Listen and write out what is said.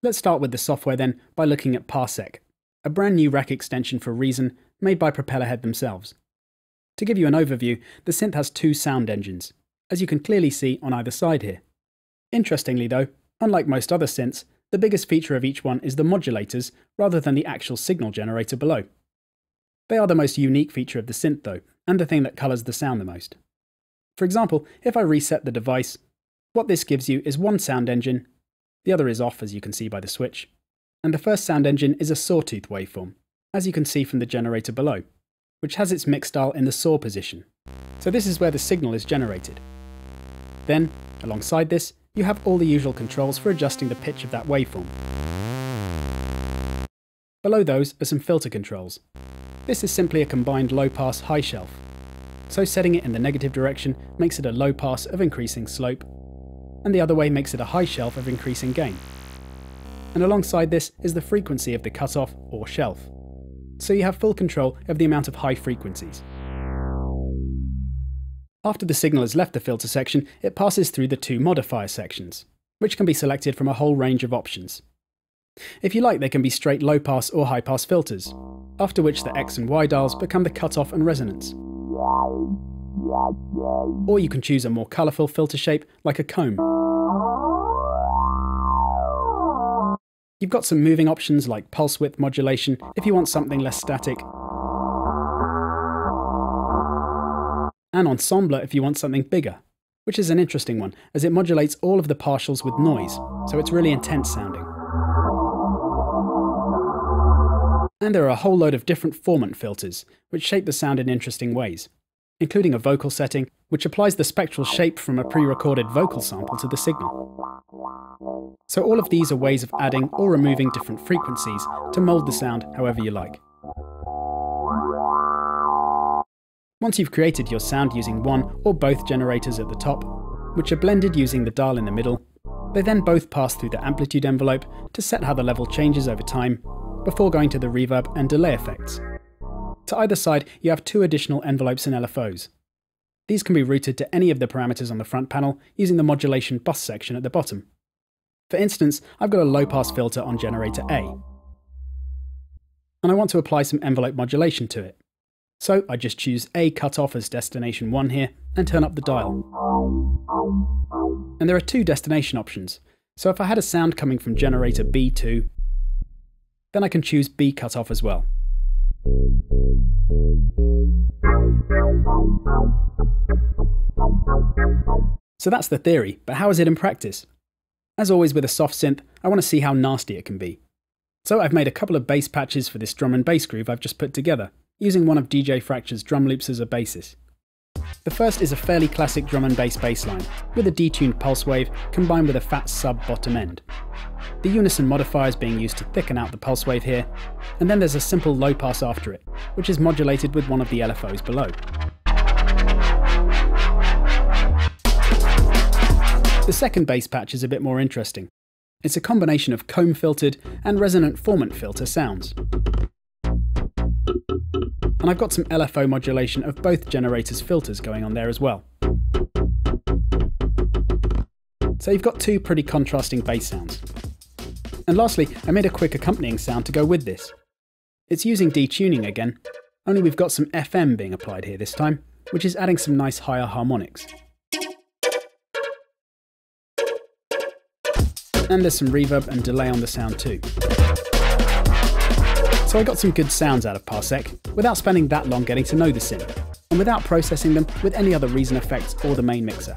Let's start with the software then by looking at Parsec, a brand new rack extension for Reason made by Propellerhead themselves. To give you an overview, the synth has two sound engines, as you can clearly see on either side here. Interestingly though, unlike most other synths, the biggest feature of each one is the modulators rather than the actual signal generator below. They are the most unique feature of the synth though, and the thing that colours the sound the most. For example, if I reset the device, what this gives you is one sound engine, the other is off as you can see by the switch, and the first sound engine is a sawtooth waveform, as you can see from the generator below, which has its mix dial in the saw position. So this is where the signal is generated. Then, alongside this, you have all the usual controls for adjusting the pitch of that waveform. Below those are some filter controls. This is simply a combined low-pass high shelf. So setting it in the negative direction makes it a low pass of increasing slope, and the other way makes it a high shelf of increasing gain. And alongside this is the frequency of the cutoff or shelf. So you have full control of the amount of high frequencies. After the signal has left the filter section, it passes through the two modifier sections, which can be selected from a whole range of options. If you like, they can be straight low pass or high pass filters, after which the X and Y dials become the cutoff and resonance. Or you can choose a more colourful filter shape like a cone. You've got some moving options like pulse width modulation if you want something less static, and ensemble if you want something bigger, which is an interesting one as it modulates all of the partials with noise, so it's really intense sounding. And there are a whole load of different formant filters, which shape the sound in interesting ways, including a vocal setting, which applies the spectral shape from a pre-recorded vocal sample to the signal. So all of these are ways of adding or removing different frequencies to mould the sound however you like. Once you've created your sound using one or both generators at the top, which are blended using the dial in the middle, they then both pass through the amplitude envelope to set how the level changes over time, before going to the reverb and delay effects. To either side, you have two additional envelopes and Lfos. These can be routed to any of the parameters on the front panel using the modulation bus section at the bottom. For instance, I've got a low-pass filter on generator A, and I want to apply some envelope modulation to it. So I just choose A cutoff as destination 1 here and turn up the dial. And there are two destination options, so if I had a sound coming from generator B2, then I can choose B cutoff as well. So that's the theory, but how is it in practice? As always with a soft synth, I want to see how nasty it can be. So I've made a couple of bass patches for this drum and bass groove I've just put together, using one of DJ Fracture's drum loops as a basis. The first is a fairly classic drum and bass bassline, with a detuned pulse wave combined with a fat sub bottom end. The unison modifier is being used to thicken out the pulse wave here, and then there's a simple low pass after it, which is modulated with one of the Lfos below. The second bass patch is a bit more interesting. It's a combination of comb filtered and resonant formant filter sounds. And I've got some LFO modulation of both generators' filters going on there as well. So you've got two pretty contrasting bass sounds. And lastly, I made a quick accompanying sound to go with this. It's using detuning again, only we've got some FM being applied here this time, which is adding some nice higher harmonics. And there's some reverb and delay on the sound too. So I got some good sounds out of Parsec, without spending that long getting to know the synth, and without processing them with any other Reason effects or the main mixer.